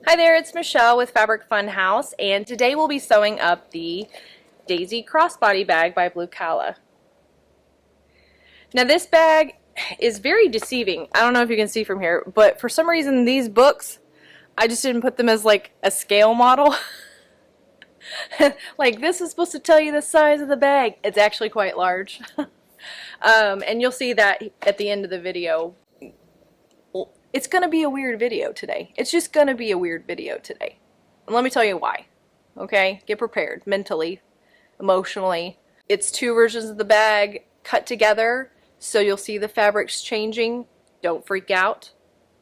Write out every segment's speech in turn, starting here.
Hi there, it's Michelle with Fabric Fun House, and today we'll be sewing up the Daisy Crossbody bag by Blue Calla. Now this bag is very deceiving. I don't know if you can see from here, but for some reason these books, I just didn't put them as like a scale model. Like this is supposed to tell you the size of the bag. It's actually quite large. And you'll see that at the end of the video. It's going to be a weird video today. It's just going to be a weird video today. And let me tell you why. Okay? Get prepared mentally, emotionally. It's two versions of the bag cut together, so you'll see the fabrics changing. Don't freak out.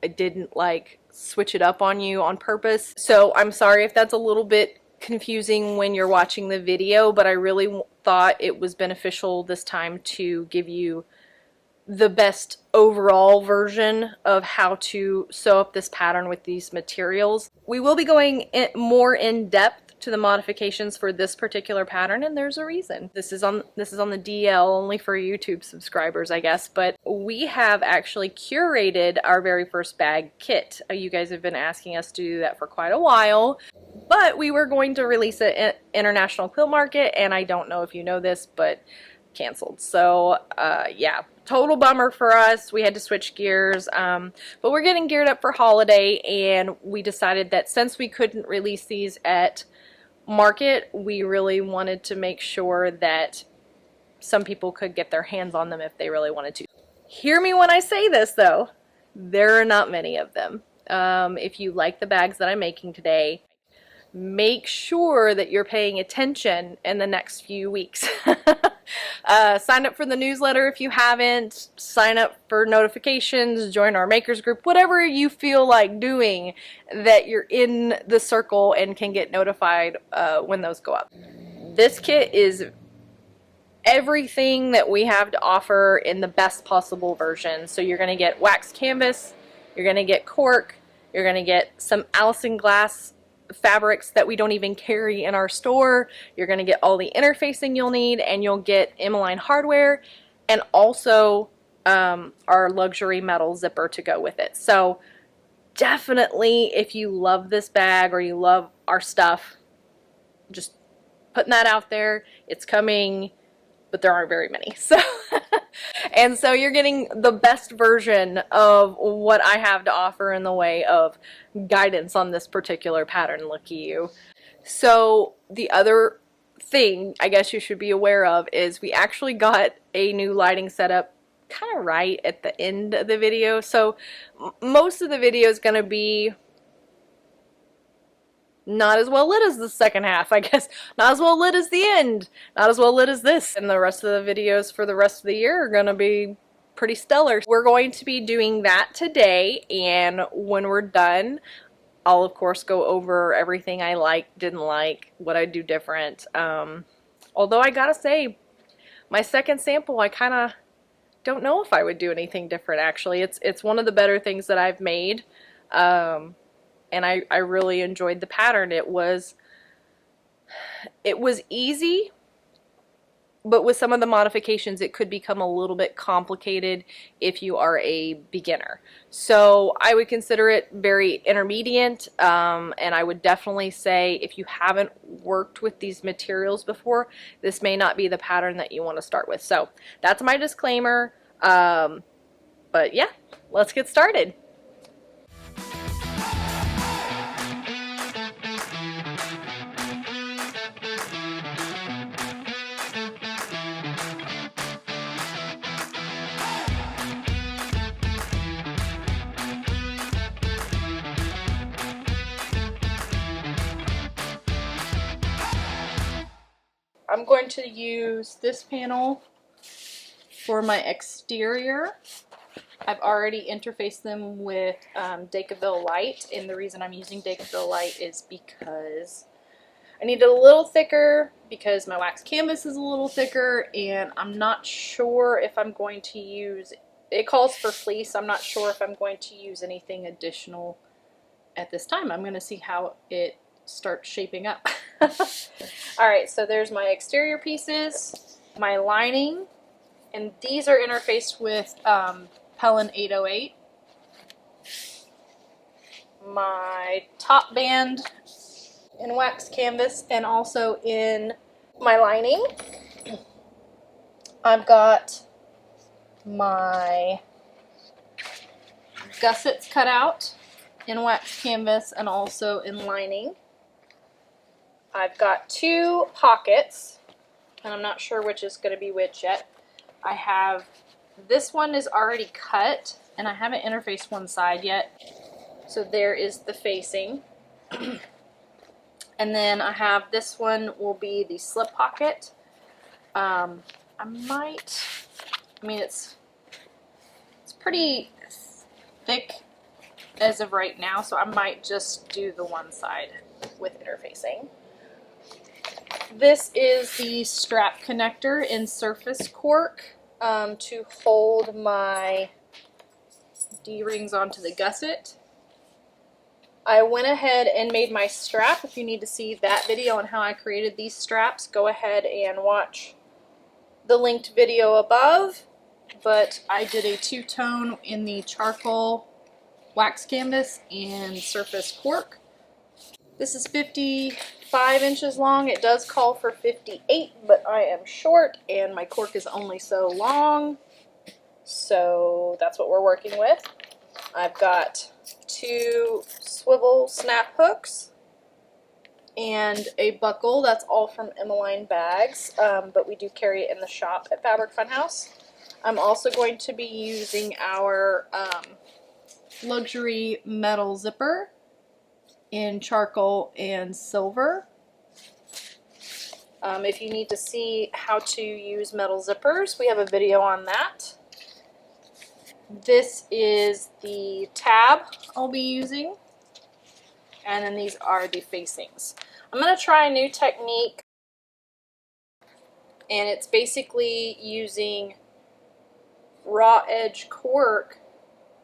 I didn't like switch it up on you on purpose. So I'm sorry if that's a little bit confusing when you're watching the video, but I really thought it was beneficial this time to give you the best overall version of how to sew up this pattern with these materials. We will be going more in depth to the modifications for this particular pattern, and there's a reason. This is on the DL only for YouTube subscribers, I guess, but we have actually curated our very first bag kit. You guys have been asking us to do that for quite a while, but we were going to release it at International Quilt Market, and I don't know if you know this, but canceled. So yeah, total bummer for us. We had to switch gears, but we're getting geared up for holiday, and we decided that since we couldn't release these at market, we really wanted to make sure that some people could get their hands on them if they really wanted to. Hear me when I say this though, there are not many of them. If you like the bags that I'm making today, make sure that you're paying attention in the next few weeks. Sign up for the newsletter if you haven't, sign up for notifications, join our makers group, whatever you feel like doing that you're in the circle and can get notified when those go up. This kit is everything that we have to offer in the best possible version. So you're going to get waxed canvas, you're going to get cork, you're going to get some Alison Glass fabrics that we don't even carry in our store. You're going to get all the interfacing you'll need, and you'll get Emmaline hardware, and also our luxury metal zipper to go with it. So definitely, if you love this bag or you love our stuff, just putting that out there. It's coming, but there aren't very many. So and so you're getting the best version of what I have to offer in the way of guidance on this particular pattern. Lucky you. So the other thing I guess you should be aware of is we actually got a new lighting setup kind of right at the end of the video. So most of the video is going to be not as well lit as the second half, I guess. Not as well lit as the end. Not as well lit as this. And the rest of the videos for the rest of the year are going to be pretty stellar. We're going to be doing that today, and when we're done, I'll of course go over everything I liked, didn't like, what I'd do different. Although I gotta say, my second sample, I kind of don't know if I would do anything different actually. It's one of the better things that I've made. And I really enjoyed the pattern. It was easy, but with some of the modifications it could become a little bit complicated if you are a beginner. So I would consider it very intermediate, and I would definitely say if you haven't worked with these materials before, this may not be the pattern that you want to start with. So that's my disclaimer, but yeah, let's get started. I'm going to use this panel for my exterior. I've already interfaced them with Decovil light, and the reason I'm using Decovil light is because I need it a little thicker, because my wax canvas is a little thicker, and I'm not sure if I'm going to use, it calls for fleece, I'm not sure if I'm going to use anything additional at this time. I'm going to see how it starts shaping up. Alright, so there's my exterior pieces, my lining, and these are interfaced with Pellon 808. my top band in waxed canvas and also in my lining. I've got my gussets cut out in waxed canvas and also in lining. I've got 2 pockets, and I'm not sure which is going to be which yet. I have, this one is already cut, and I haven't interfaced one side yet. So there is the facing. And then I have this one will be the slip pocket. I mean it's pretty thick as of right now, so I might just do the one side with interfacing. This is the strap connector in surface cork to hold my D-rings onto the gusset. I went ahead and made my strap. If you need to see that video on how I created these straps, go ahead and watch the linked video above. But I did a 2-tone in the charcoal wax canvas and surface cork. This is 55 inches long. It does call for 58, but I am short and my cork is only so long. So that's what we're working with. I've got 2 swivel snap hooks and a buckle. That's all from Emmaline bags, but we do carry it in the shop at Fabric Funhouse. I'm also going to be using our luxury metal zipper in charcoal and silver. If you need to see how to use metal zippers, we have a video on that. This is the tab I'll be using, and then these are the facings. I'm going to try a new technique, and it's basically using raw edge cork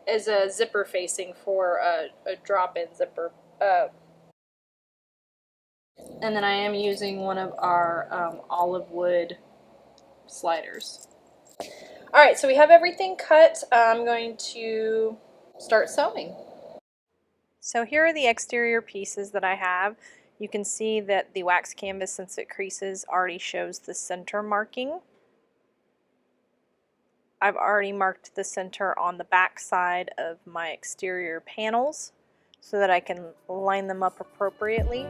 as a zipper facing for a drop-in zipper. And then I am using one of our olive wood sliders. Alright, so we have everything cut. I'm going to start sewing. So here are the exterior pieces that I have. You can see that the wax canvas, since it creases, already shows the center marking. I've already marked the center on the back side of my exterior panels so that I can line them up appropriately.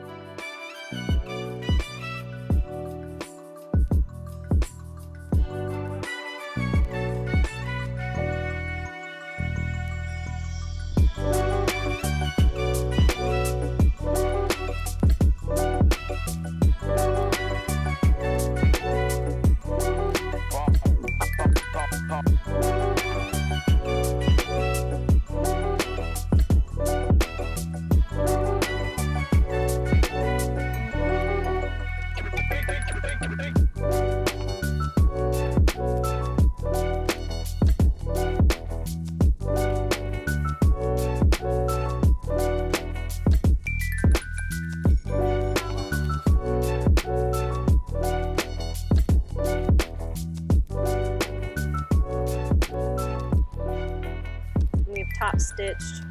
Top stitched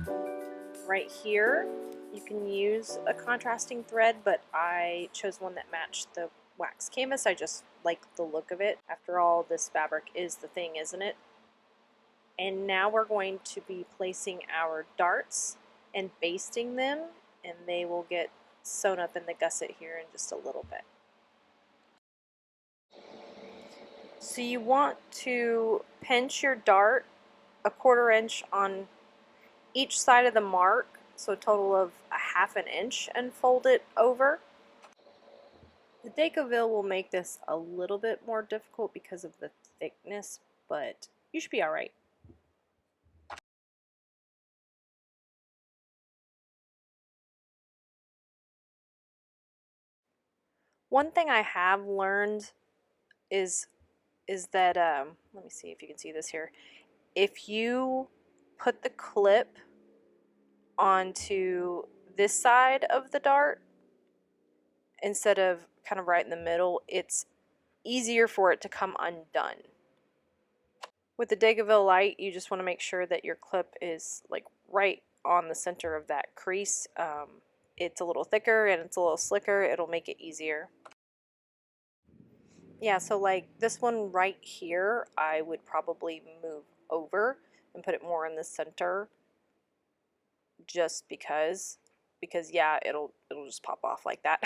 right here. You can use a contrasting thread, but I chose one that matched the wax canvas. I just like the look of it. After all, this fabric is the thing, isn't it? And now we're going to be placing our darts and basting them, and they will get sewn up in the gusset here in just a little bit. So you want to pinch your dart a 1/4 inch on each side of the mark, so a total of a 1/2 inch, and fold it over. The Decovil will make this a little bit more difficult because of the thickness, but you should be alright. One thing I have learned is that, let me see if you can see this here. If you put the clip onto this side of the dart instead of kind of right in the middle, it's easier for it to come undone. With the Decovil light, you just want to make sure that your clip is like right on the center of that crease. It's a little thicker and it's a little slicker. It'll make it easier. Yeah, so like this one right here, I would probably move over and put it more in the center, just because yeah, it'll just pop off like that.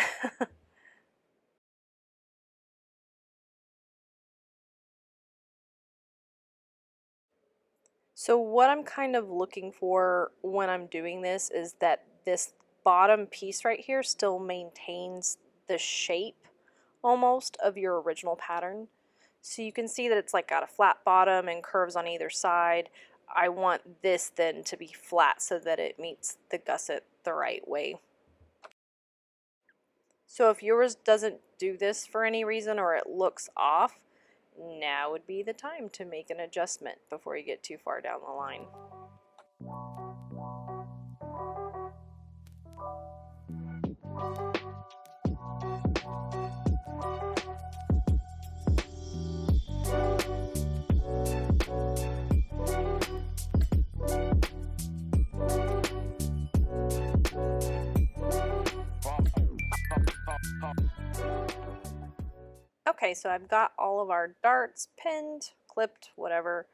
So what I'm kind of looking for when I'm doing this is that this bottom piece right here still maintains the shape almost of your original pattern. So you can see that it's like got a flat bottom and curves on either side. I want this then to be flat so that it meets the gusset the right way. So if yours doesn't do this for any reason or it looks off, now would be the time to make an adjustment before you get too far down the line. Okay, so I've got all of our darts pinned, clipped, whatever,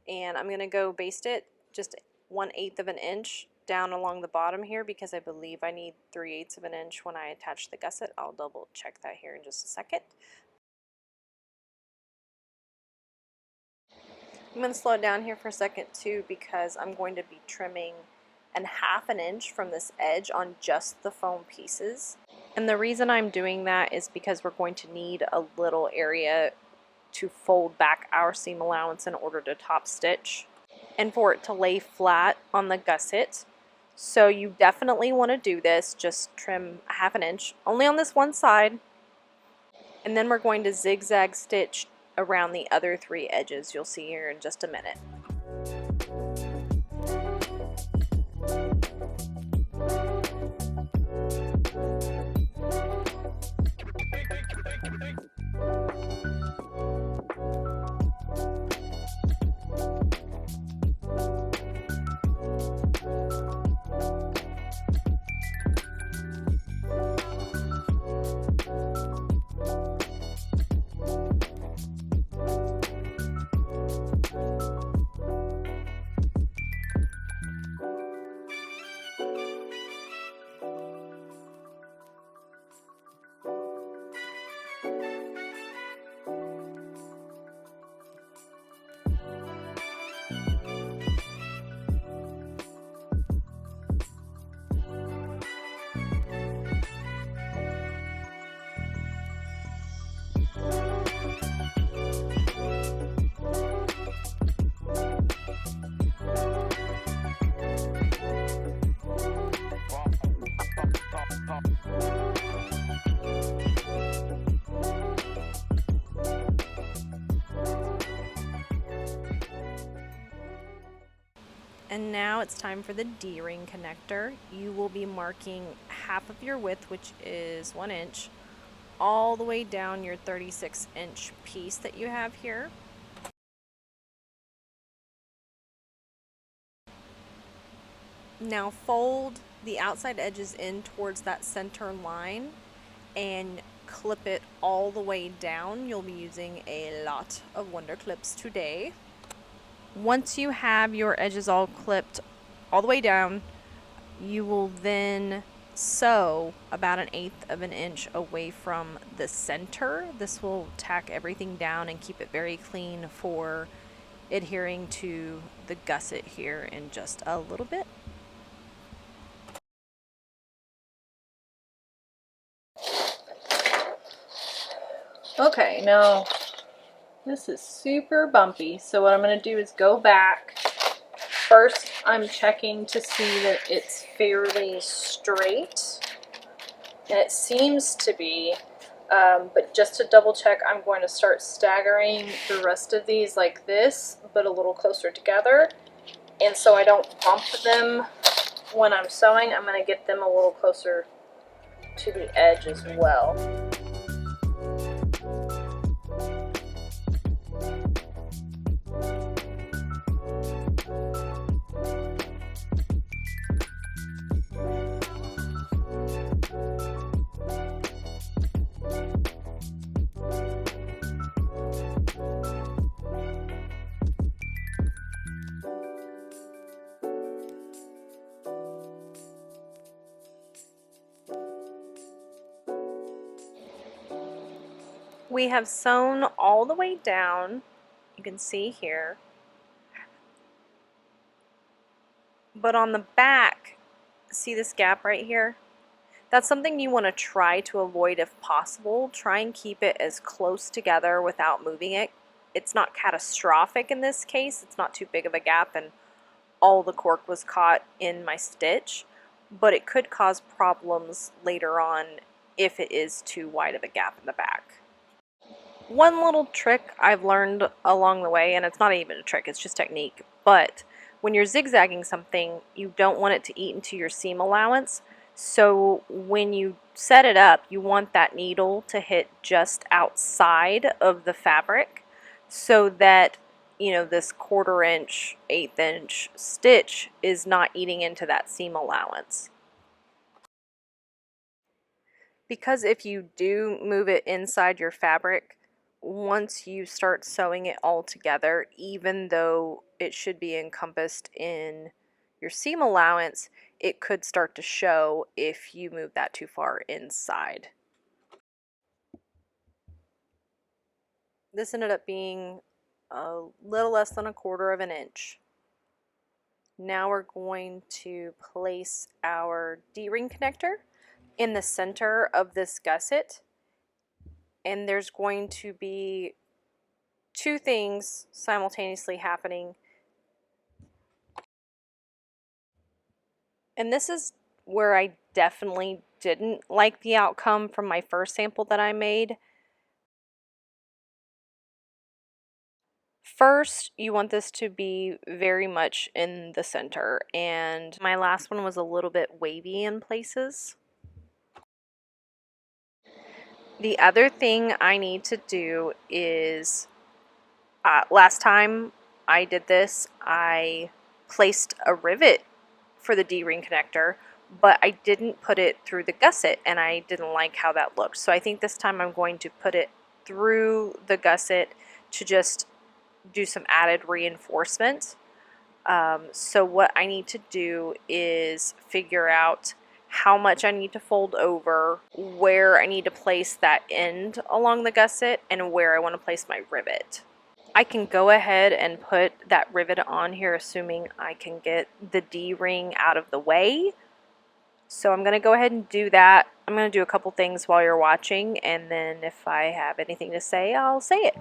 and I'm going to go baste it just 1/8 of an inch down along the bottom here because I believe I need 3/8 of an inch when I attach the gusset. I'll double check that here in just a second. I'm going to slow it down here for a second too because I'm going to be trimming 1/2 an inch from this edge on just the foam pieces. And the reason I'm doing that is because we're going to need a little area to fold back our seam allowance in order to top stitch and for it to lay flat on the gusset. So you definitely want to do this. Just trim 1/2 an inch only on this one side, and then we're going to zigzag stitch around the other 3 edges. You'll see here in just a minute. And now it's time for the D-ring connector. You will be marking 1/2 of your width, which is 1 inch, all the way down your 36-inch piece that you have here. Now fold the outside edges in towards that center line and clip it all the way down. You'll be using a lot of Wonder Clips today. Once you have your edges all clipped all the way down, you will then sew about 1/8 of an inch away from the center. This will tack everything down and keep it very clean for adhering to the gusset here in just a little bit. Okay, now this is super bumpy, so what I'm going to do is go back. First, I'm checking to see that it's fairly straight, and it seems to be, but just to double check, I'm going to start staggering the rest of these like this, but a little closer together, and so I don't bump them when I'm sewing, I'm going to get them a little closer to the edge as well. We have sewn all the way down, you can see here, but on the back, see this gap right here? That's something you want to try to avoid if possible. Try and keep it as close together without moving it. It's not catastrophic in this case, it's not too big of a gap and all the cork was caught in my stitch, but it could cause problems later on if it is too wide of a gap in the back. One little trick I've learned along the way, and it's not even a trick, it's just technique, but when you're zigzagging something, you don't want it to eat into your seam allowance. So when you set it up, you want that needle to hit just outside of the fabric so that, you know, this 1/4 inch, 1/8 inch stitch is not eating into that seam allowance. Because if you do move it inside your fabric, once you start sewing it all together, even though it should be encompassed in your seam allowance, it could start to show if you move that too far inside. This ended up being a little less than 1/4 inch. Now we're going to place our D-ring connector in the center of this gusset, and there's going to be two things simultaneously happening. And this is where I definitely didn't like the outcome from my first sample that I made. First, you want this to be very much in the center, and my last one was a little bit wavy in places. The other thing I need to do is, last time I did this, I placed a rivet for the D-ring connector, but I didn't put it through the gusset, and I didn't like how that looked. So I think this time I'm going to put it through the gusset to just do some added reinforcement. So what I need to do is figure out how much I need to fold over, where I need to place that end along the gusset, and where I want to place my rivet. I can go ahead and put that rivet on here, assuming I can get the D-ring out of the way. So I'm going to go ahead and do that. I'm going to do a couple things while you're watching, and then if I have anything to say, I'll say it.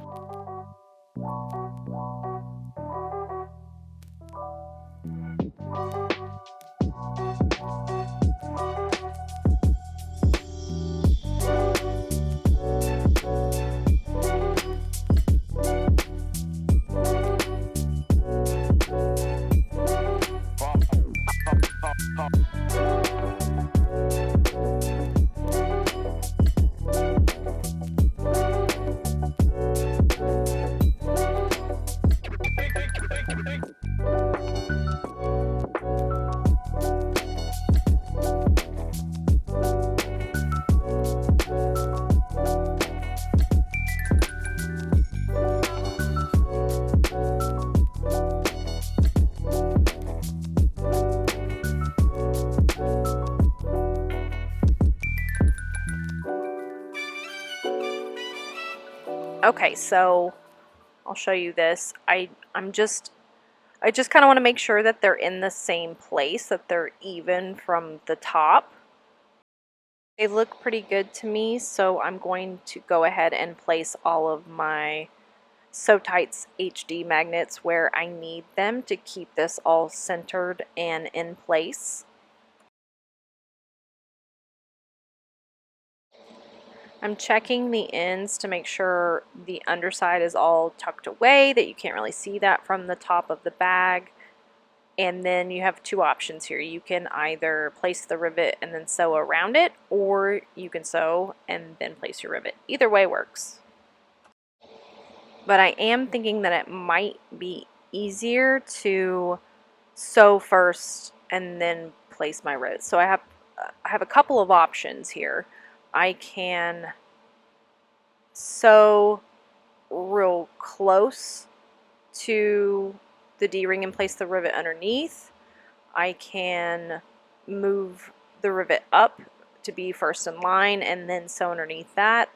Okay, so I'll show you this. I just kind of want to make sure that they're in the same place, that they're even from the top. They look pretty good to me, so I'm going to go ahead and place all of my Sew Tights HD magnets where I need them to keep this all centered and in place. I'm checking the ends to make sure the underside is all tucked away, that you can't really see that from the top of the bag. And then you have two options here. You can either place the rivet and then sew around it, or you can sew and then place your rivet. Either way works. But I am thinking that it might be easier to sew first and then place my rivet. So I have a couple of options here. I can sew real close to the D-ring and place the rivet underneath. I can move the rivet up to be first in line and then sew underneath that.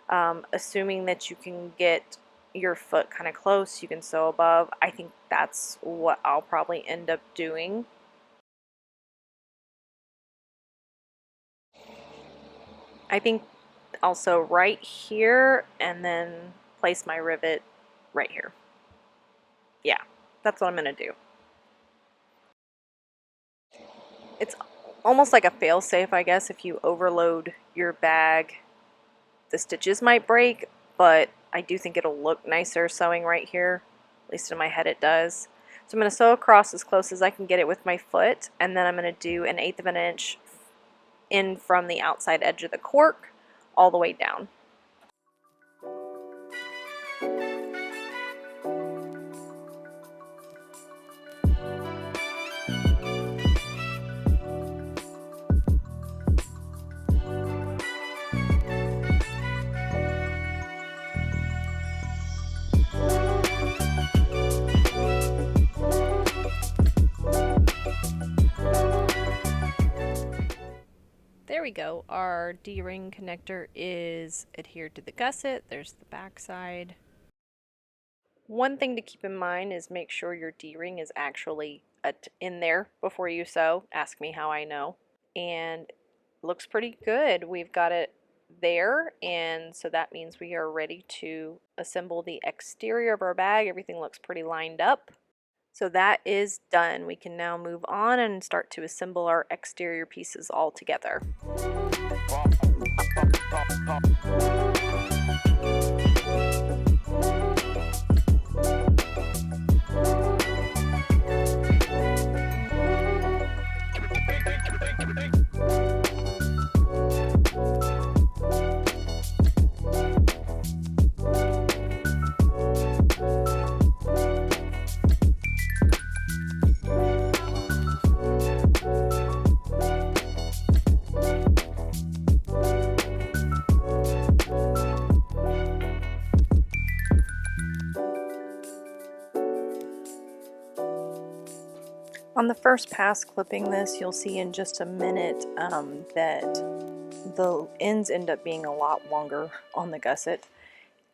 Assuming that you can get your foot kind of close, you can sew above. I think that's what I'll probably end up doing. I think also right here, and then place my rivet right here. Yeah, that's what I'm gonna do. It's almost like a fail-safe, I guess. If you overload your bag, the stitches might break, but I do think it'll look nicer sewing right here. At least in my head it does. So I'm going to sew across as close as I can get it with my foot, and then I'm going to do 1/8 of an inch in from the outside edge of the cork all the way down. There we go. Our D-ring connector is adhered to the gusset. There's the back side. One thing to keep in mind is make sure your D-ring is actually in there before you sew. Ask me how I know. And looks pretty good. We've got it there, and so that means we are ready to assemble the exterior of our bag. Everything looks pretty lined up. So that is done. We can now move on and start to assemble our exterior pieces all together. On the first pass clipping this, you'll see in just a minute that the ends end up being a lot longer on the gusset,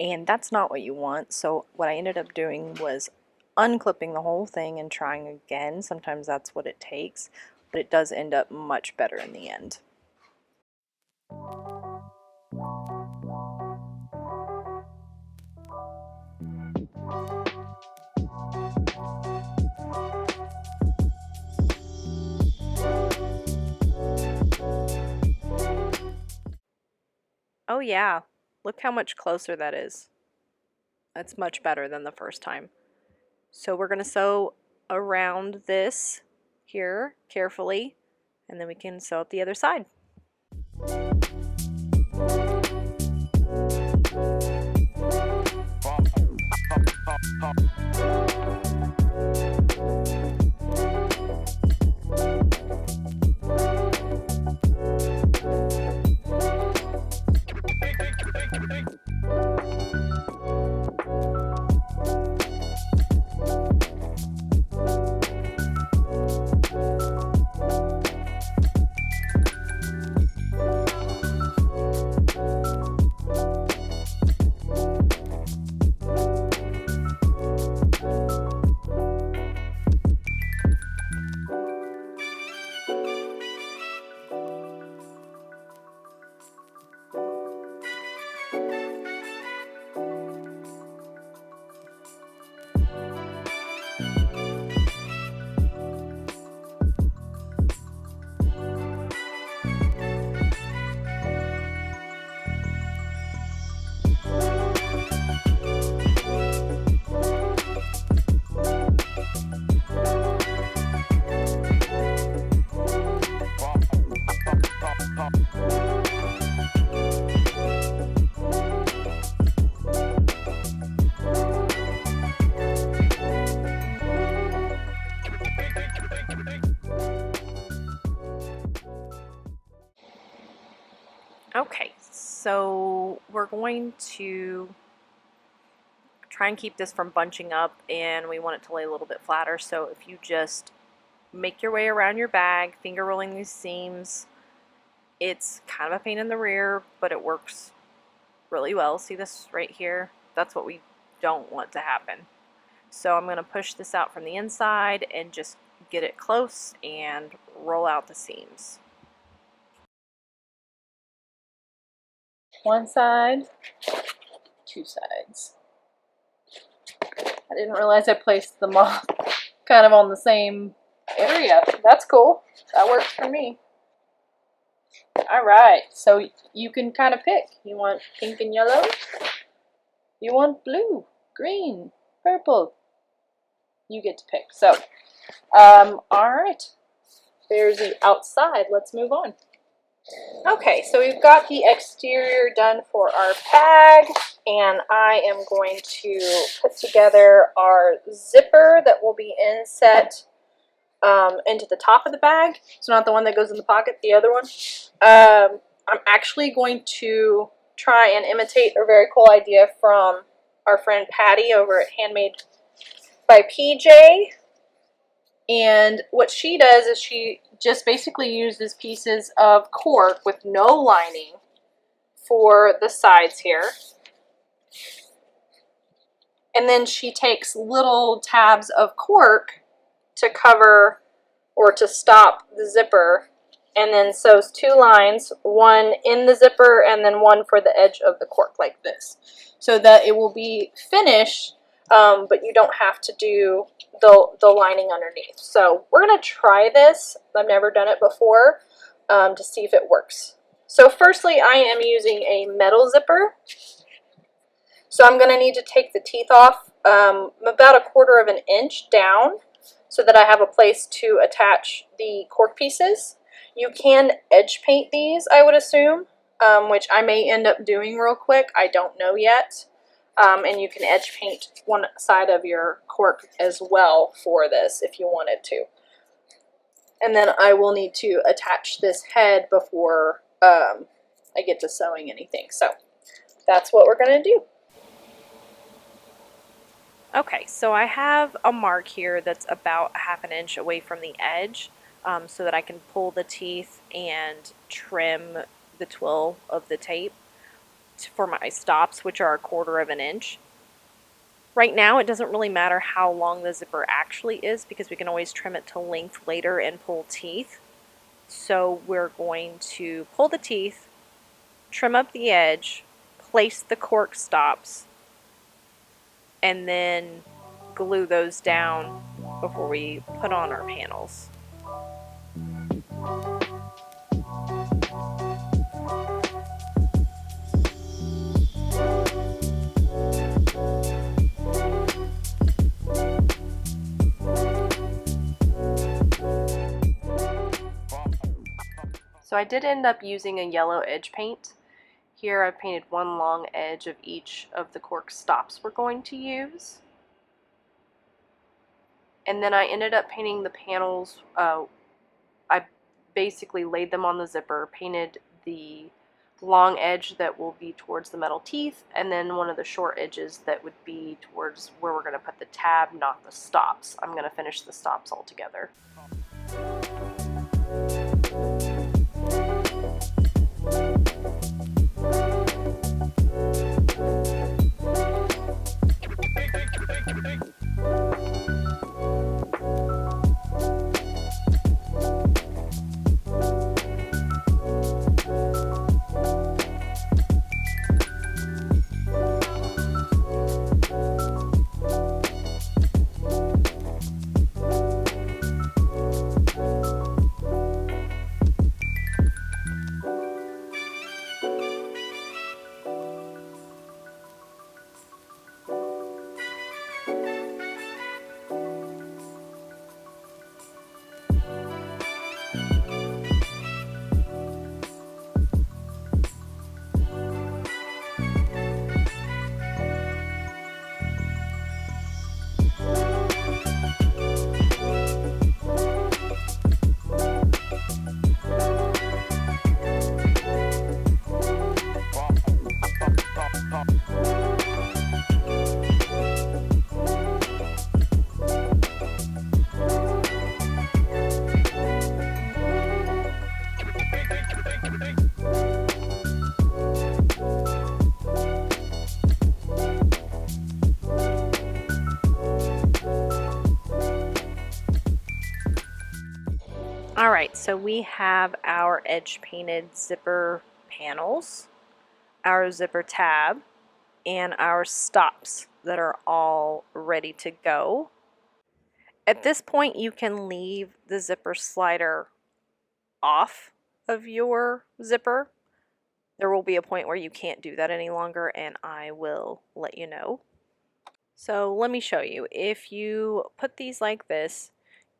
and that's not what you want. So what I ended up doing was unclipping the whole thing and trying again. Sometimes that's what it takes, but it does end up much better in the end. Oh yeah, look how much closer that is. That's much better than the first time. So we're going to sew around this here carefully, and then we can sew up the other side. Okay, so we're going to try and keep this from bunching up, and we want it to lay a little bit flatter. So if you just make your way around your bag, finger rolling these seams, it's kind of a pain in the rear, but it works really well. See this right here? That's what we don't want to happen. So I'm going to push this out from the inside and just get it close and roll out the seams. One side, two sides. I didn't realize I placed them all kind of on the same area. That's cool. That works for me. Alright, so you can kind of pick. You want pink and yellow? You want blue, green, purple? You get to pick. So, alright. There's the outside. Let's move on. Okay, so we've got the exterior done for our bag, and I am going to put together our zipper that will be inset into the top of the bag. So not the one that goes in the pocket, the other one. I'm actually going to try and imitate a very cool idea from our friend Patty over at Handmade by PJ. And what she does is she just basically uses pieces of cork with no lining for the sides here. And then she takes little tabs of cork to cover or to stop the zipper, and then sews two lines, one in the zipper and then one for the edge of the cork like this, so that it will be finished, but you don't have to do the lining underneath. So we're going to try this. I've never done it before, to see if it works. So firstly, I am using a metal zipper. So I'm going to need to take the teeth off about 1/4 of an inch down so that I have a place to attach the cork pieces. You can edge paint these, I would assume, which I may end up doing real quick. I don't know yet. And you can edge paint one side of your cork as well for this if you wanted to. And then I will need to attach this head before I get to sewing anything. So that's what we're going to do. Okay, so I have a mark here that's about 1/2 inch away from the edge, so that I can pull the teeth and trim the twill of the tape for my stops, which are 1/4 of an inch. Right now it doesn't really matter how long the zipper actually is, because we can always trim it to length later and pull teeth. So we're going to pull the teeth, trim up the edge, place the cork stops, and then glue those down before we put on our panels. So I did end up using a yellow edge paint. Here I've painted one long edge of each of the cork stops we're going to use. And then I ended up painting the panels. I basically laid them on the zipper, painted the long edge that will be towards the metal teeth, and then one of the short edges that would be towards where we're going to put the tab, not the stops. I'm going to finish the stops all together. So we have our edge painted zipper panels, our zipper tab, and our stops that are all ready to go. At this point, you can leave the zipper slider off of your zipper. There will be a point where you can't do that any longer, and I will let you know. So let me show you. If you put these like this,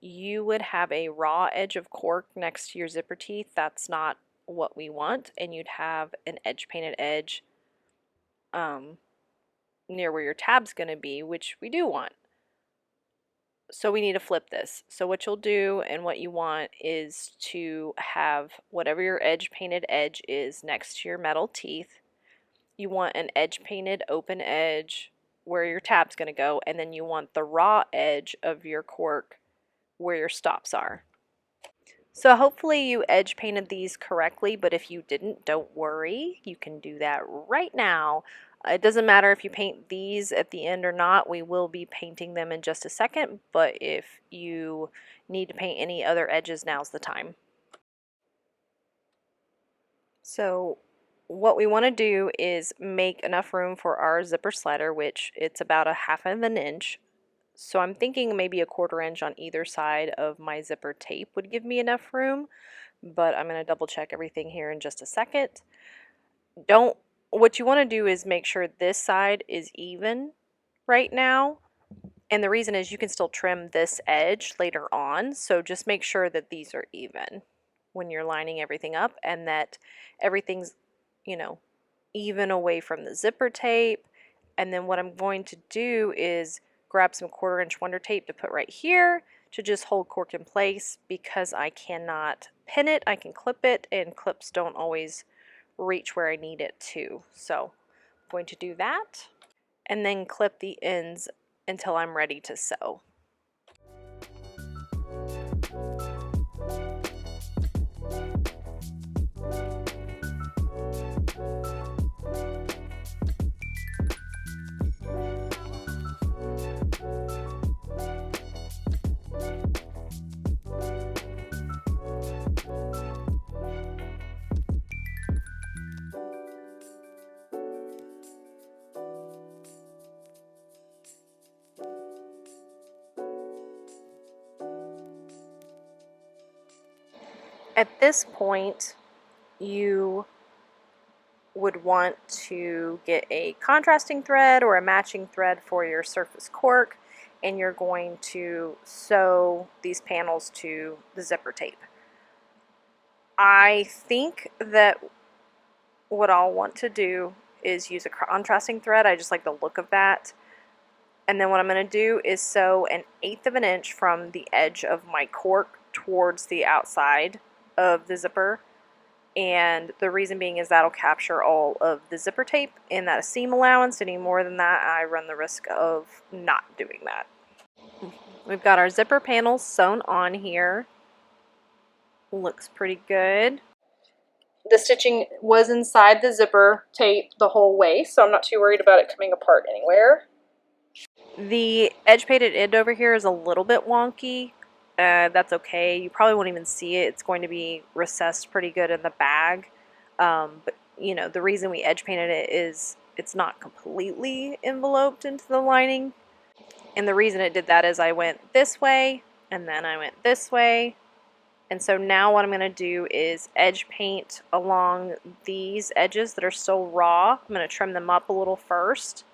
you would have a raw edge of cork next to your zipper teeth. That's not what we want, and you'd have an edge painted edge near where your tab's going to be, which we do want. So we need to flip this. So what you'll do and what you want is to have whatever your edge painted edge is next to your metal teeth. You want an edge painted open edge where your tab's going to go, and then you want the raw edge of your cork where your stops are. So hopefully you edge painted these correctly, but if you didn't, don't worry. You can do that right now. It doesn't matter if you paint these at the end or not. We will be painting them in just a second, but if you need to paint any other edges, now's the time. So what we want to do is make enough room for our zipper slider, which it's about 1/2 inch. So I'm thinking maybe 1/4 inch on either side of my zipper tape would give me enough room, but I'm going to double check everything here in just a second. What you want to do is make sure this side is even right now. And the reason is you can still trim this edge later on. So just make sure that these are even when you're lining everything up, and that everything's, even away from the zipper tape. And then what I'm going to do is grab some 1/4 inch Wonder Tape to put right here to just hold cork in place, because I cannot pin it. I can clip it, and clips don't always reach where I need it to. So I'm going to do that and then clip the ends until I'm ready to sew. At this point, you would want to get a contrasting thread or a matching thread for your surface cork, and you're going to sew these panels to the zipper tape. I think that what I'll want to do is use a contrasting thread. I just like the look of that. And then what I'm going to do is sew 1/8 inch from the edge of my cork towards the outside of the zipper, and the reason being is that'll capture all of the zipper tape in that seam allowance. Any more than that, I run the risk of not doing that. We've got our zipper panels sewn on here. Looks pretty good. The stitching was inside the zipper tape the whole way, so I'm not too worried about it coming apart anywhere. The edge painted end over here is a little bit wonky. That's okay. You probably won't even see it. It's going to be recessed pretty good in the bag. But the reason we edge painted it is it's not completely enveloped into the lining. And the reason it did that is I went this way and then I went this way. And so now what I'm going to do is edge paint along these edges that are still raw. I'm going to trim them up a little first.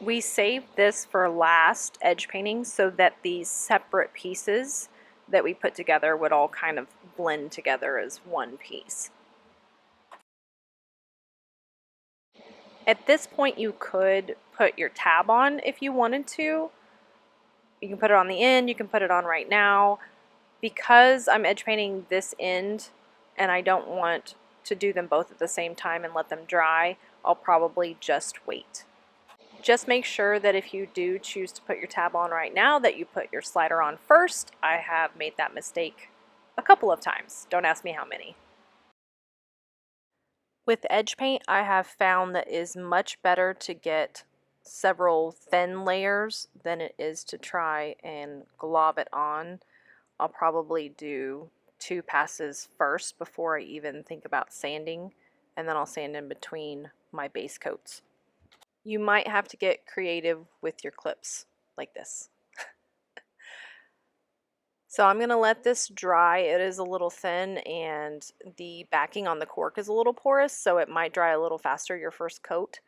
We saved this for last edge painting so that these separate pieces that we put together would all kind of blend together as one piece. At this point you could put your tab on if you wanted to. You can put it on the end, you can put it on right now. Because I'm edge painting this end and I don't want to do them both at the same time and let them dry, I'll probably just wait. Just make sure that if you do choose to put your tab on right now, that you put your slider on first. I have made that mistake a couple of times. Don't ask me how many. With edge paint, I have found that it is much better to get several thin layers than it is to try and glob it on. I'll probably do 2 passes first before I even think about sanding, and then I'll sand in between my base coats. You might have to get creative with your clips like this. So I'm going to let this dry. It is a little thin and the backing on the cork is a little porous, so it might dry a little faster your first coat.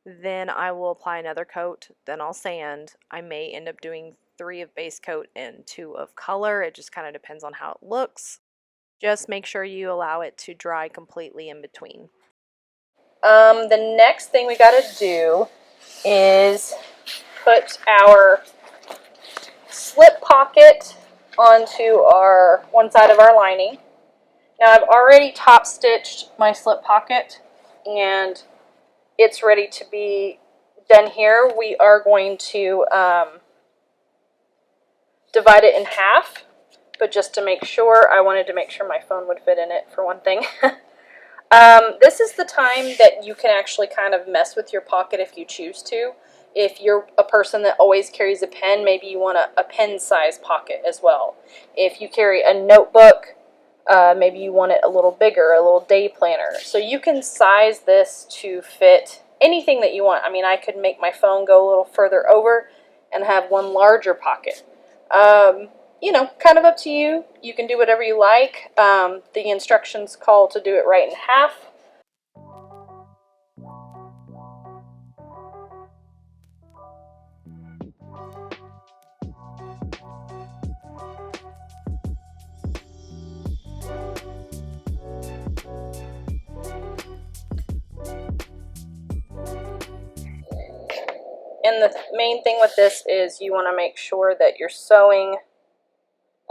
Then I will apply another coat, then I'll sand. I may end up doing 3 of base coat and 2 of color. It just kind of depends on how it looks. Just make sure you allow it to dry completely in between. The next thing we got to do is put our slip pocket onto our one side of our lining. Now I've already top stitched my slip pocket and it's ready to be done here. We are going to divide it in half, but just to make sure, I wanted to make sure my phone would fit in it for one thing. This is the time that you can actually kind of mess with your pocket if you choose to. If you're a person that always carries a pen, maybe you want a pen size pocket as well. If you carry a notebook, maybe you want it a little bigger, a little day planner. So you can size this to fit anything that you want. I mean, I could make my phone go a little further over and have one larger pocket. You know, kind of up to you. You can do whatever you like. The instructions call to do it right in half. And the main thing with this is you want to make sure that you're sewing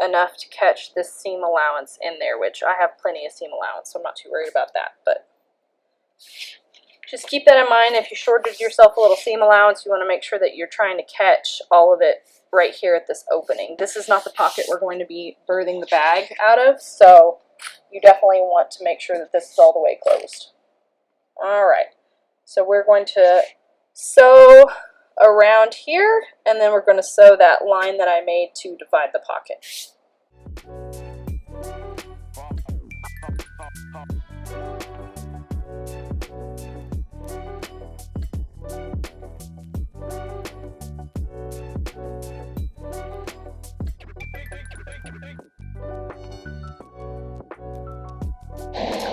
enough to catch this seam allowance in there, which I have plenty of seam allowance, so I'm not too worried about that. But just keep that in mind. If you shorted yourself a little seam allowance, you want to make sure that you're trying to catch all of it right here at this opening. This is not the pocket we're going to be birthing the bag out of, so you definitely want to make sure that this is all the way closed. Alright, so we're going to sew around here, and then we're going to sew that line that I made to divide the pocket.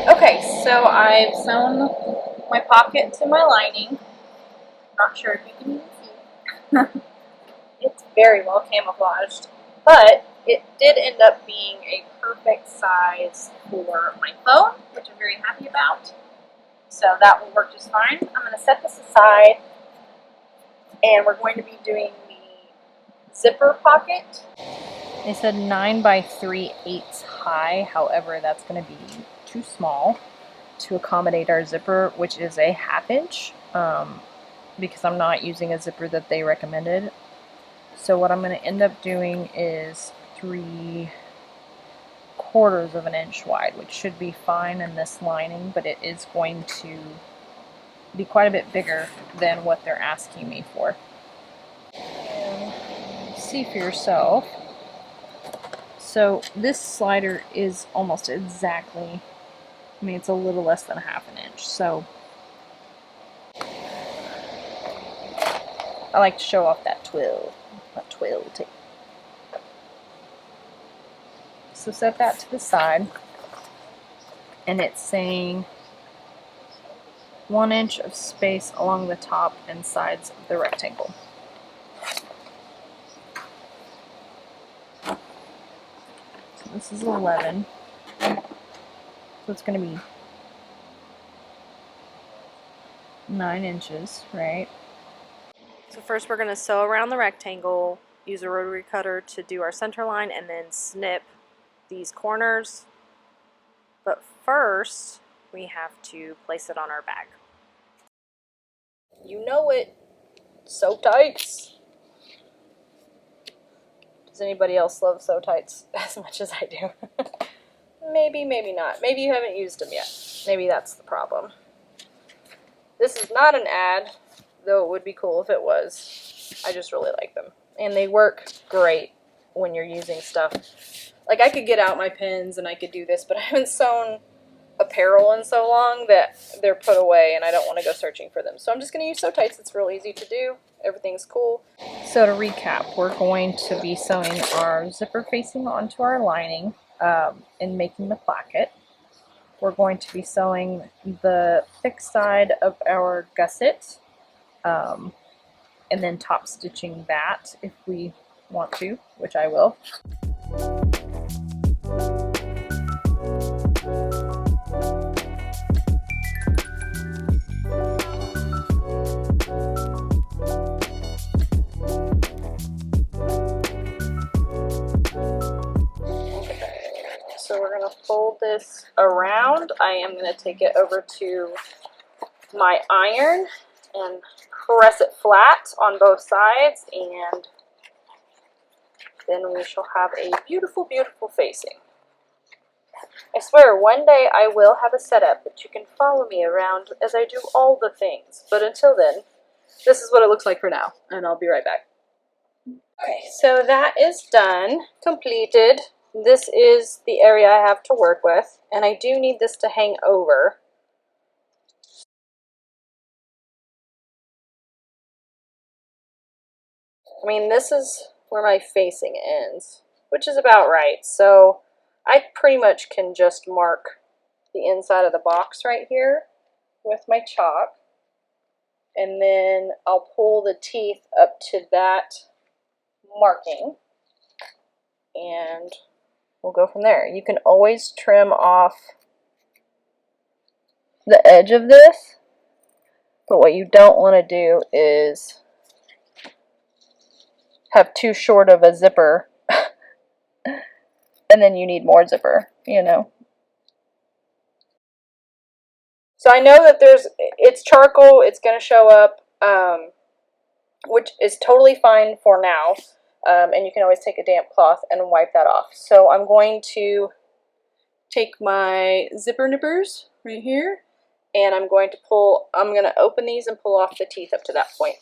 Okay, so I've sewn my pocket to my lining. Not sure if you can even see. It's very well camouflaged, but it did end up being a perfect size for my phone, which I'm very happy about. So that will work just fine. I'm going to set this aside, and we're going to be doing the zipper pocket. They said 9 by 3/8 high, however that's going to be too small to accommodate our zipper, which is a 1/2 inch, because I'm not using a zipper that they recommended. So what I'm going to end up doing is 3/4 of an inch wide, which should be fine in this lining, but it is going to be quite a bit bigger than what they're asking me for. And see for yourself. So this slider is almost exactly, I mean, it's a little less than 1/2 inch, so I like to show off that twill tape. So set that to the side, and it's saying 1 inch of space along the top and sides of the rectangle. So this is 11, so it's going to be 9 inches, right? So first we're going to sew around the rectangle, use a rotary cutter to do our center line, and then snip these corners. But first we have to place it on our bag. You know it, sew tights. Does anybody else love sew tights as much as I do? Maybe, maybe not. Maybe you haven't used them yet. Maybe that's the problem. This is not an ad. though it would be cool if it was. I just really like them. And they work great when you're using stuff. Like, I could get out my pins and I could do this, but I haven't sewn apparel in so long that they're put away and I don't want to go searching for them. So I'm just going to use Sew Tights. It's real easy to do. Everything's cool. So to recap, we're going to be sewing our zipper facing onto our lining and making the placket. We're going to be sewing the thick side of our gusset and then top stitching that if we want to, which I will. So we're going to fold this around. I am going to take it over to my iron and press it flat on both sides, and then we shall have a beautiful, beautiful facing. I swear, one day I will have a setup that you can follow me around as I do all the things. But until then, this is what it looks like for now, and I'll be right back. Okay, so that is done, completed. This is the area I have to work with, and I do need this to hang over. I mean, this is where my facing ends, which is about right. So I pretty much can just mark the inside of the box right here with my chalk, and then I'll pull the teeth up to that marking, and we'll go from there. You can always trim off the edge of this, but what you don't want to do is have too short of a zipper and then you need more zipper, you know. So I know that it's charcoal, it's going to show up, which is totally fine for now. And you can always take a damp cloth and wipe that off. So I'm going to take my zipper nippers right here, and I'm going to open these and pull off the teeth up to that point.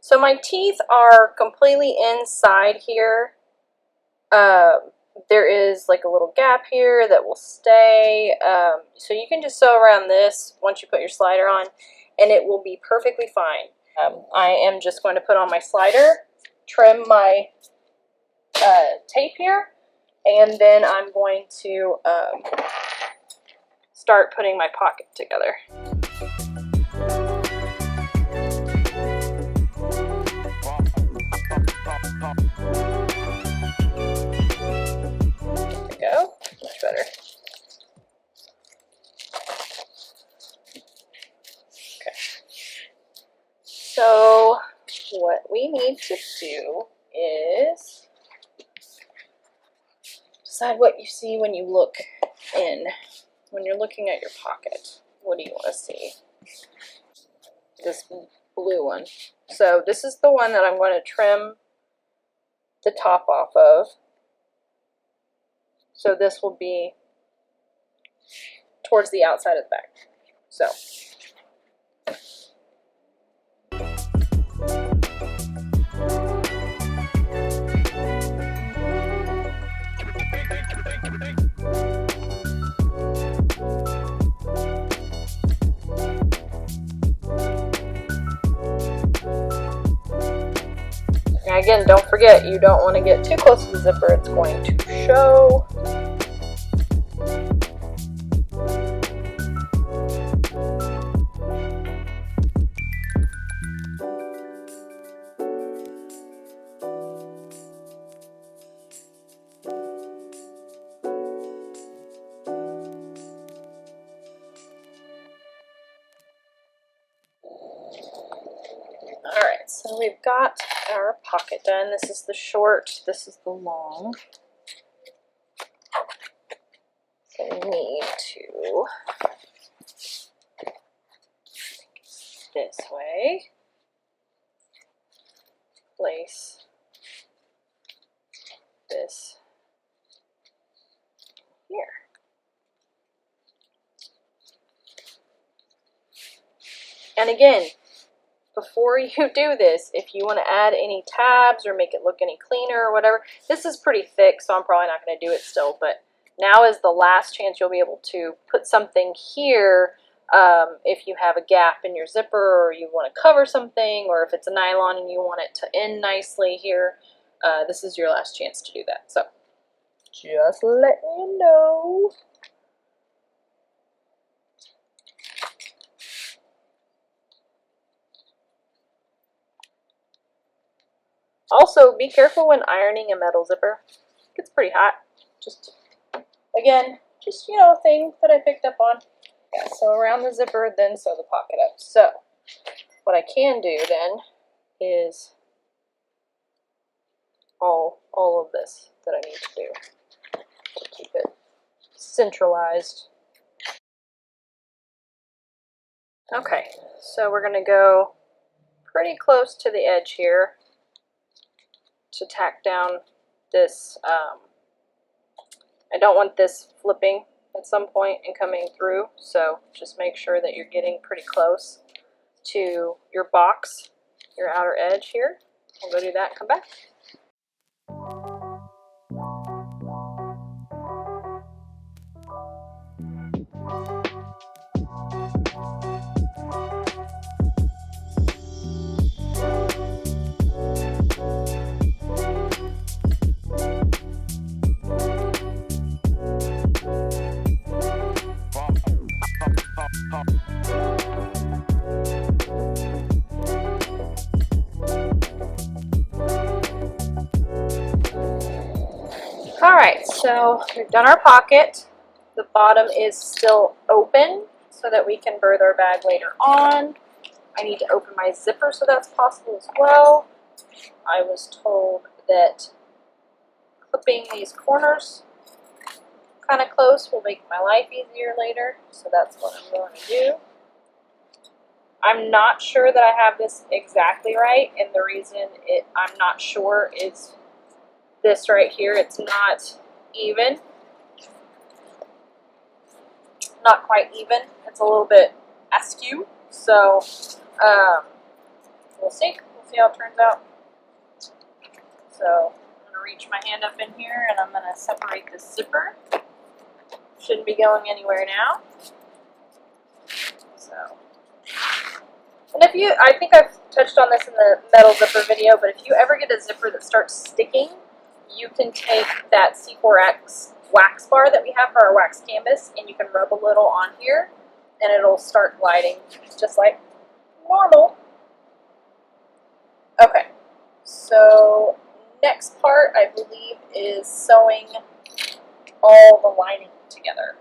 So my teeth are completely inside here. There is like a little gap here that will stay. So you can just sew around this once you put your slider on, and it will be perfectly fine. I am just going to put on my slider, trim my tape here, and then I'm going to start putting my pocket together. Go. Much better. Okay. So what we need to do is decide what you see when you look in. When you're looking at your pocket, what do you want to see? This blue one. So this is the one that I'm going to trim the top off of. So this will be towards the outside of the bag. So. Now again, don't forget, you don't want to get too close to the zipper, it's going to show. Alright, So we've got our pocket done. This is the short, this is the long. So we need to this way, place this here. And again, before you do this, if you want to add any tabs or make it look any cleaner or whatever, this is pretty thick, so I'm probably not going to do it still, but now is the last chance you'll be able to put something here if you have a gap in your zipper or you want to cover something, or if it's a nylon and you want it to end nicely here, this is your last chance to do that. So just letting you know. Also, be careful when ironing a metal zipper. It gets pretty hot. Just, again, just, you know, a thing that I picked up on. Yeah, so around the zipper, then sew the pocket up. So, what I can do then is all of this that I need to do to keep it centralized. Okay, so we're going to go pretty close to the edge here to tack down this. I don't want this flipping at some point and coming through, so just make sure that you're getting pretty close to your box, your outer edge here. We'll go do that and come back. Alright, so we've done our pocket. The bottom is still open so that we can birth our bag later on. I need to open my zipper so that's possible as well. I was told that clipping these corners kind of close will make my life easier later, so that's what I'm going to do. I'm not sure that I have this exactly right, and the reason I'm not sure is this right here. It's not even, not quite even. It's a little bit askew, so we'll see. We'll see how it turns out. So I'm going to reach my hand up in here and I'm going to separate this zipper. Shouldn't be going anywhere now. So, and if you, I think I've touched on this in the metal zipper video, but if you ever get a zipper that starts sticking, you can take that C4X wax bar that we have for our wax canvas and you can rub a little on here and it'll start gliding just like normal. Okay, so next part I believe is sewing all the lining together.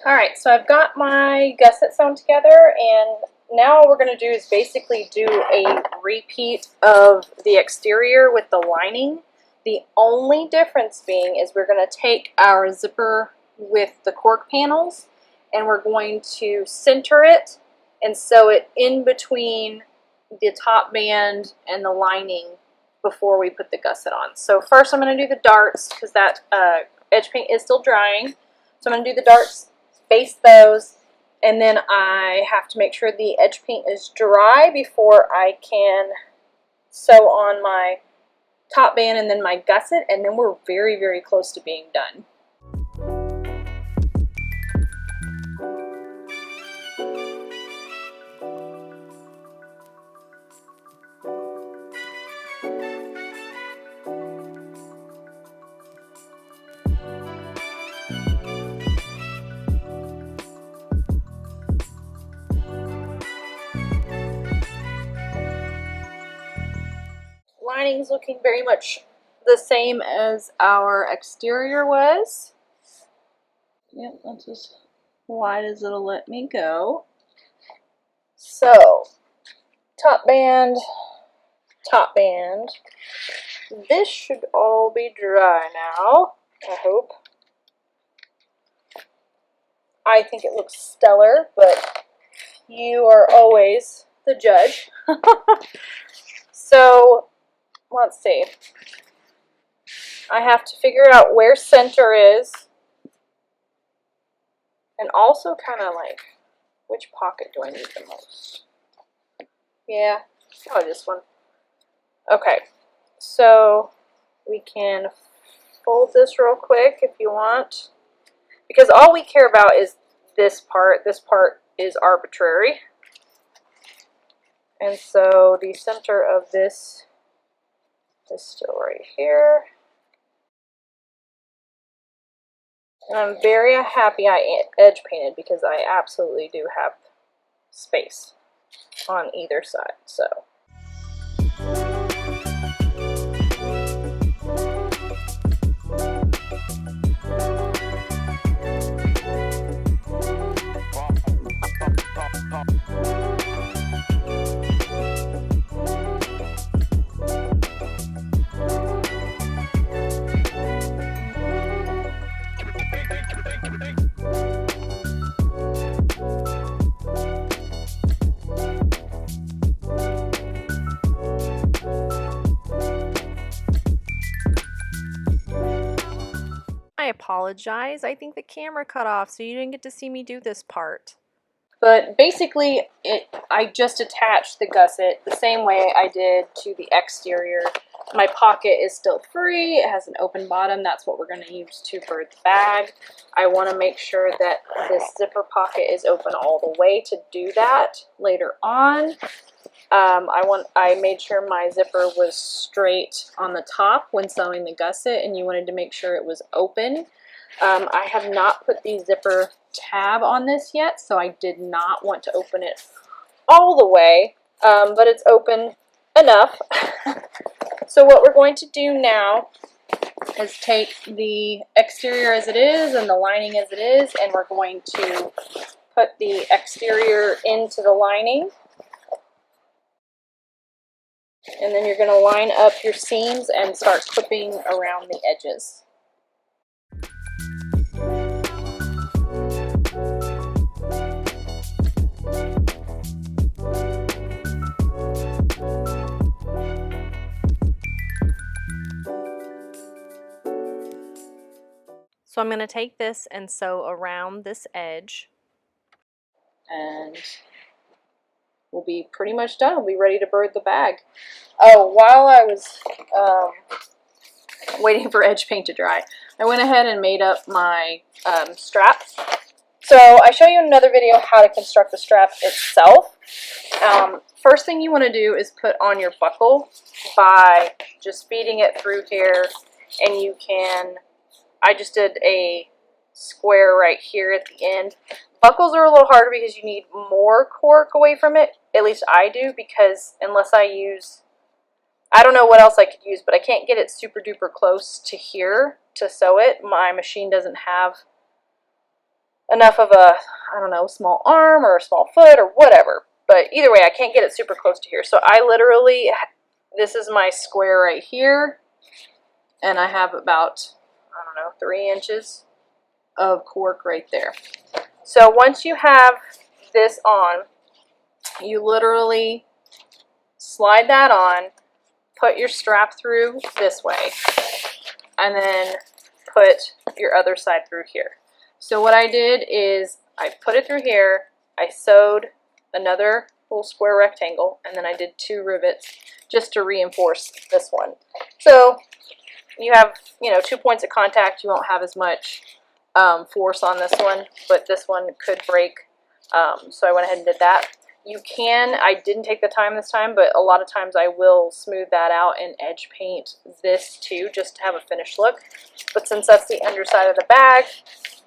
Alright, so I've got my gusset sewn together, and now all we're going to do is basically do a repeat of the exterior with the lining. The only difference being is we're going to take our zipper with the cork panels and we're going to center it and sew it in between the top band and the lining before we put the gusset on. So first I'm going to do the darts because that edge paint is still drying. So I'm going to do the darts, baste those, and then I have to make sure the edge paint is dry before I can sew on my top band and then my gusset, and then we're very, very close to being done. lining's looking very much the same as our exterior was. Yep, that's as wide as it'll let me go. So, top band, top band. This should all be dry now, I hope. I think it looks stellar, but you are always the judge. So, let's see. I have to figure out where center is, and also kind of like, which pocket do I need the most? Yeah, probably this one. Okay, so we can fold this real quick if you want, because all we care about is this part. This part is arbitrary. And so the center of this is still right here. And I'm very happy I edge painted because I absolutely do have space on either side. So. I apologize. I think the camera cut off, so you didn't get to see me do this part. But basically, I just attached the gusset the same way I did to the exterior. My pocket is still free. It has an open bottom. That's what we're going to use to bird the bag. I want to make sure that this zipper pocket is open all the way to do that later on. I made sure my zipper was straight on the top when sewing the gusset, and you wanted to make sure it was open. I have not put the zipper tab on this yet, so I did not want to open it all the way, but it's open enough. So what we're going to do now is take the exterior as it is and the lining as it is, and we're going to put the exterior into the lining. And then you're going to line up your seams and start clipping around the edges. So I'm going to take this and sew around this edge. And we'll be pretty much done. We'll be ready to bird the bag. Oh, while I was waiting for edge paint to dry, I went ahead and made up my straps. So I show you in another video how to construct the strap itself. First thing you want to do is put on your buckle by just feeding it through here, and you can, I just did a square right here at the end. Buckles are a little harder because you need more cork away from it. At least I do, because unless I use, I don't know what else I could use, but I can't get it super duper close to here to sew it. My machine doesn't have enough of a, I don't know, small arm or a small foot or whatever. But either way, I can't get it super close to here. So I literally, this is my square right here, and I have about, I don't know, 3 inches of cork right there. So once you have this on, you literally slide that on, put your strap through this way, and then put your other side through here. So what I did is I put it through here, I sewed another little square rectangle, and then I did 2 rivets just to reinforce this one. So you have, 2 points of contact. You won't have as much force on this one, but this one could break. So I went ahead and did that. You can, I didn't take the time this time, but a lot of times I will smooth that out and edge paint this too, just to have a finished look. But since that's the underside of the bag,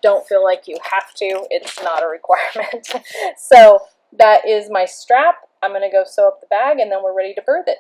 don't feel like you have to. It's not a requirement. So that is my strap. I'm going to go sew up the bag, and then we're ready to birth it.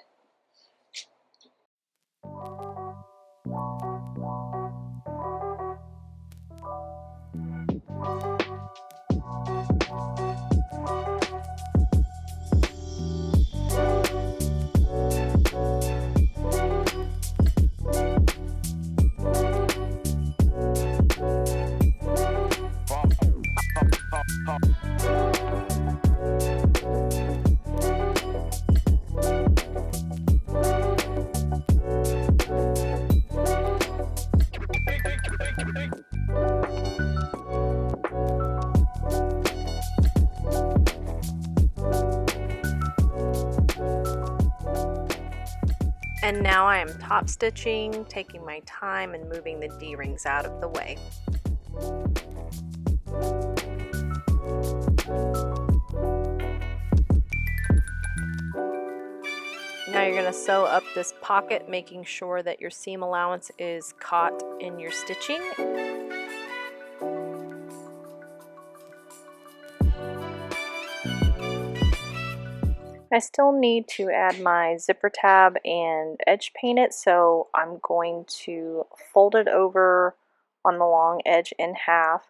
And now I am top stitching, taking my time and moving the D-rings out of the way. Now you're going to sew up this pocket, making sure that your seam allowance is caught in your stitching. I still need to add my zipper tab and edge paint it, so I'm going to fold it over on the long edge in half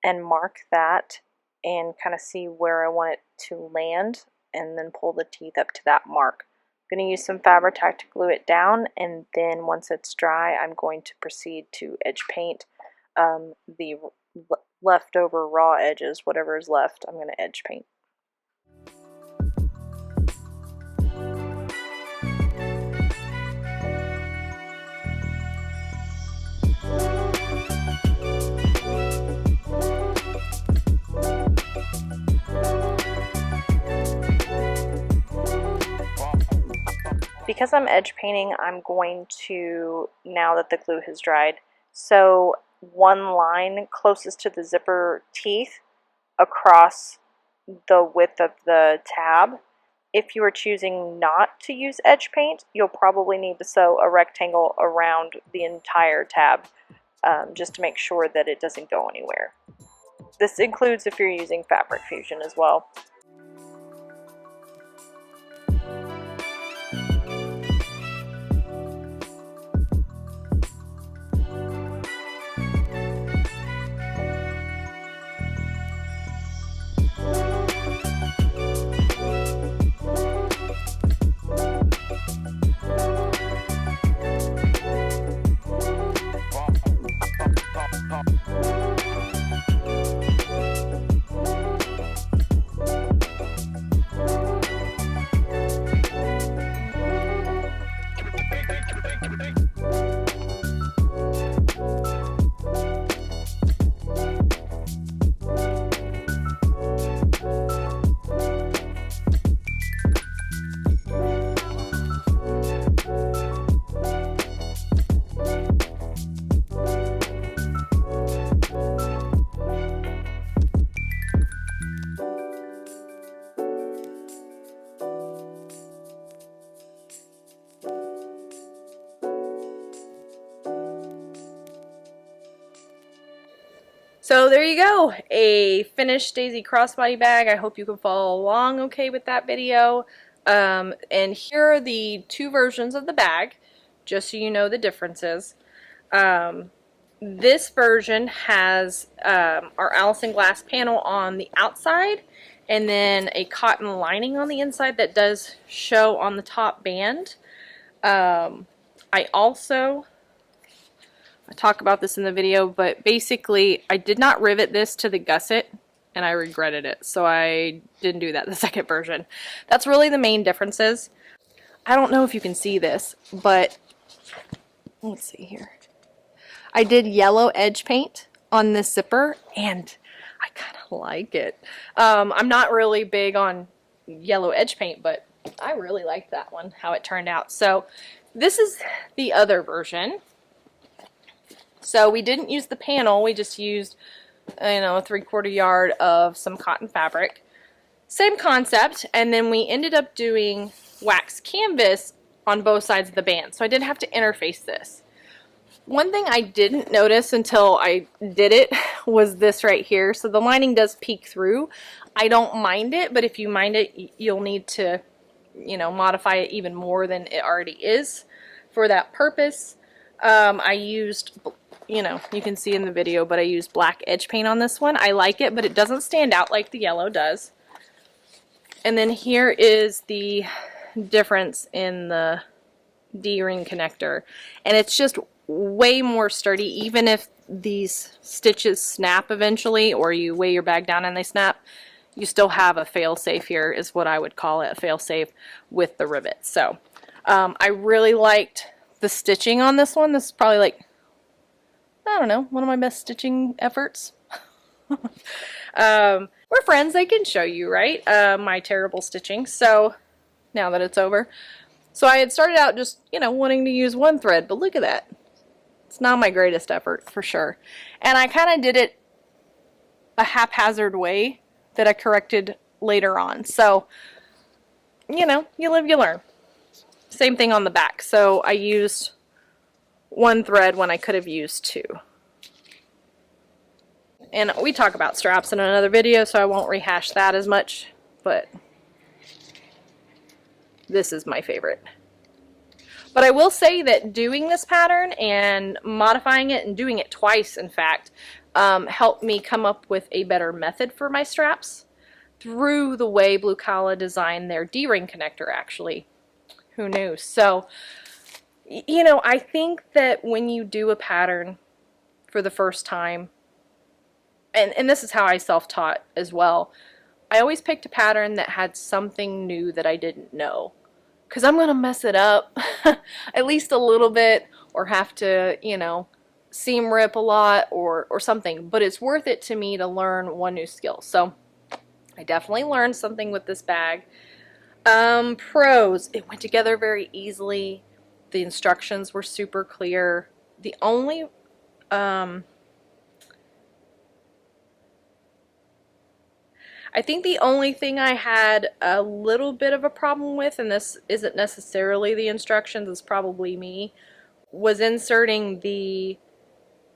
and mark that and kind of see where I want it to land, and then pull the teeth up to that mark. I'm going to use some Fabri-Tac to glue it down, and then once it's dry I'm going to proceed to edge paint the leftover raw edges. Whatever is left I'm going to edge paint. Because I'm edge painting, I'm going to, now that the glue has dried, sew one line closest to the zipper teeth across the width of the tab. If you are choosing not to use edge paint, you'll probably need to sew a rectangle around the entire tab just to make sure that it doesn't go anywhere. This includes if you're using fabric fusion as well. So there you go, a finished Daisy crossbody bag. I hope you can follow along okay with that video. And here are the two versions of the bag, just so you know the differences. This version has our Alison Glass panel on the outside and then a cotton lining on the inside that does show on the top band. I talk about this in the video, but basically I did not rivet this to the gusset and I regretted it, so I didn't do that the second version. That's really the main differences. I don't know if you can see this, but let's see here. I did yellow edge paint on this zipper and I kind of like it. I'm not really big on yellow edge paint, but I really liked that one, how it turned out. So this is the other version. So we didn't use the panel, we just used, you know, a 3/4 yard of some cotton fabric. Same concept, and then we ended up doing waxed canvas on both sides of the band. So I did have to interface this. One thing I didn't notice until I did it was this right here. So the lining does peek through. I don't mind it, but if you mind it, you'll need to, you know, modify it even more than it already is for that purpose. I used, you know, you can see in the video, but I used black edge paint on this one. I like it, but it doesn't stand out like the yellow does. And then here is the difference in the D-ring connector. And it's just way more sturdy, even if these stitches snap eventually, or you weigh your bag down and they snap, you still have a fail-safe here, is what I would call it, a fail-safe with the rivet. So I really liked the stitching on this one. This is probably like, I don't know, one of my best stitching efforts. We're friends, I can show you, right? My terrible stitching. So now that it's over. So I had started out just, you know, wanting to use one thread, but look at that. It's not my greatest effort for sure. And I kind of did it a haphazard way that I corrected later on. So, you know, you live, you learn. Same thing on the back. So I used one thread when I could have used two. And we talk about straps in another video, so I won't rehash that as much, but this is my favorite. But I will say that doing this pattern and modifying it and doing it twice, in fact, helped me come up with a better method for my straps through the way Blue Kala designed their D-ring connector, actually. Who knew? So, you know, I think that when you do a pattern for the first time, and this is how I self-taught as well, I always picked a pattern that had something new that I didn't know. Because I'm going to mess it up at least a little bit, or have to, you know, seam rip a lot or something. But it's worth it to me to learn one new skill. So I definitely learned something with this bag. Pros, it went together very easily. The instructions were super clear. The only I think the only thing I had a little bit of a problem with, and this isn't necessarily the instructions, it's probably me, was inserting the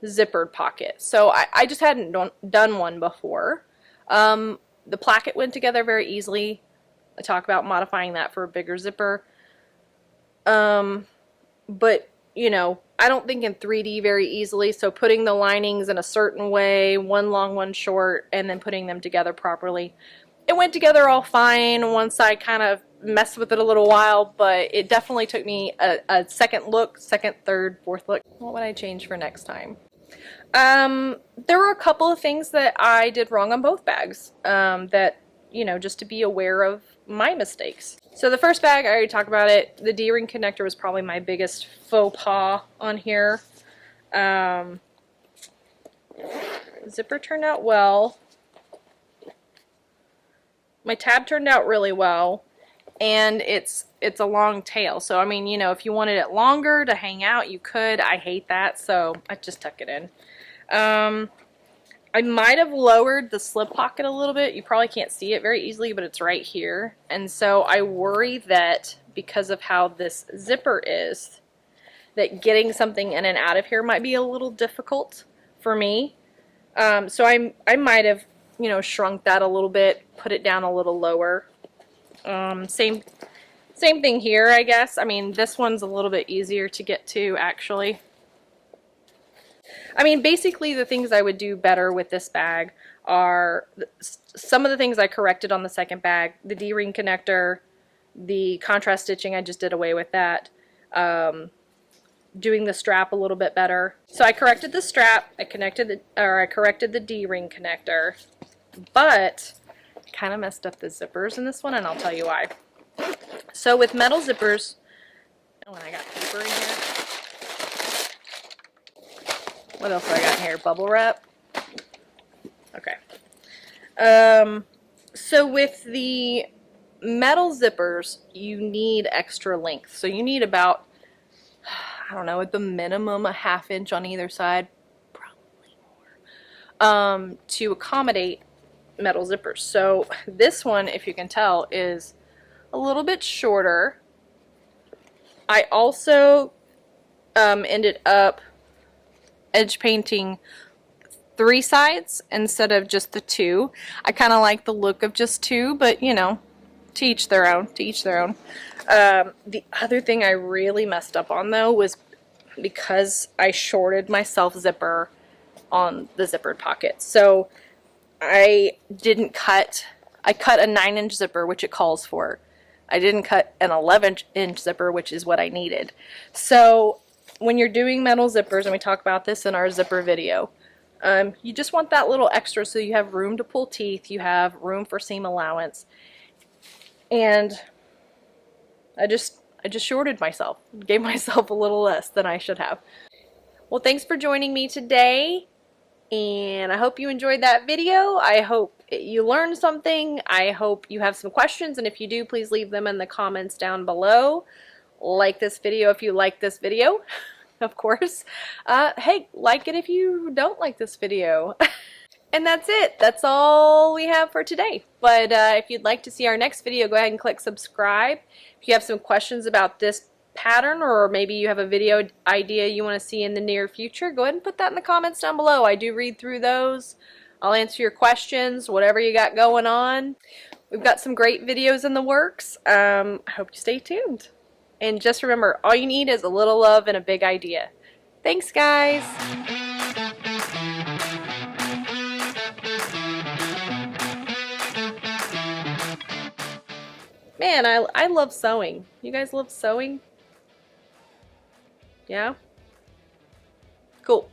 zippered pocket. So I just hadn't done one before. The placket went together very easily. I talk about modifying that for a bigger zipper. But, you know, I don't think in 3D very easily, so putting the linings in a certain way, one long, one short, and then putting them together properly. It went together all fine once I kind of messed with it a little while, but it definitely took me a second look, second, third, fourth look. What would I change for next time? There were a couple of things that I did wrong on both bags, that, you know, just to be aware of my mistakes. So the first bag, I already talked about it. The D-ring connector was probably my biggest faux pas on here. Zipper turned out well. My tab turned out really well, and it's a long tail. So I mean, you know, if you wanted it longer to hang out, you could. I hate that, so I just tuck it in. I might have lowered the slip pocket a little bit. You probably can't see it very easily, but it's right here. And so I worry that because of how this zipper is, that getting something in and out of here might be a little difficult for me. So I might have, you know, shrunk that a little bit, put it down a little lower. Same thing here, I guess. I mean, this one's a little bit easier to get to, actually. I mean, basically the things I would do better with this bag are some of the things I corrected on the second bag. The D-ring connector, the contrast stitching, I just did away with that. Doing the strap a little bit better. So I corrected the strap, I corrected the D-ring connector, but kind of messed up the zippers in this one, and I'll tell you why. So with metal zippers, oh, and I got paper in here. What else do I got in here? Bubble wrap. Okay. So with the metal zippers, you need extra length. So you need about, I don't know, at the minimum a ½ inch on either side, probably more, to accommodate metal zippers. So this one, if you can tell, is a little bit shorter. I also ended up edge painting 3 sides instead of just the 2. I kind of like the look of just 2, but you know, to each their own, to each their own. The other thing I really messed up on though was because I shorted my self zipper on the zippered pocket. So I didn't cut, I cut a 9-inch zipper, which it calls for. I didn't cut an 11-inch zipper, which is what I needed. So when you're doing metal zippers, and we talk about this in our zipper video, you just want that little extra so you have room to pull teeth, you have room for seam allowance. And I just shorted myself, gave myself a little less than I should have. Well, thanks for joining me today, and I hope you enjoyed that video. I hope you learned something. I hope you have some questions, and if you do, please leave them in the comments down below. like this video if you like this video, of course. Hey, like it if you don't like this video. And that's it. That's all we have for today. But if you'd like to see our next video, go ahead and click subscribe. If you have some questions about this pattern, or maybe you have a video idea you want to see in the near future, go ahead and put that in the comments down below. I do read through those. I'll answer your questions, whatever you got going on. We've got some great videos in the works. I hope you stay tuned. And just remember, all you need is a little love and a big idea. Thanks, guys. Man, I love sewing. You guys love sewing? Yeah? Cool.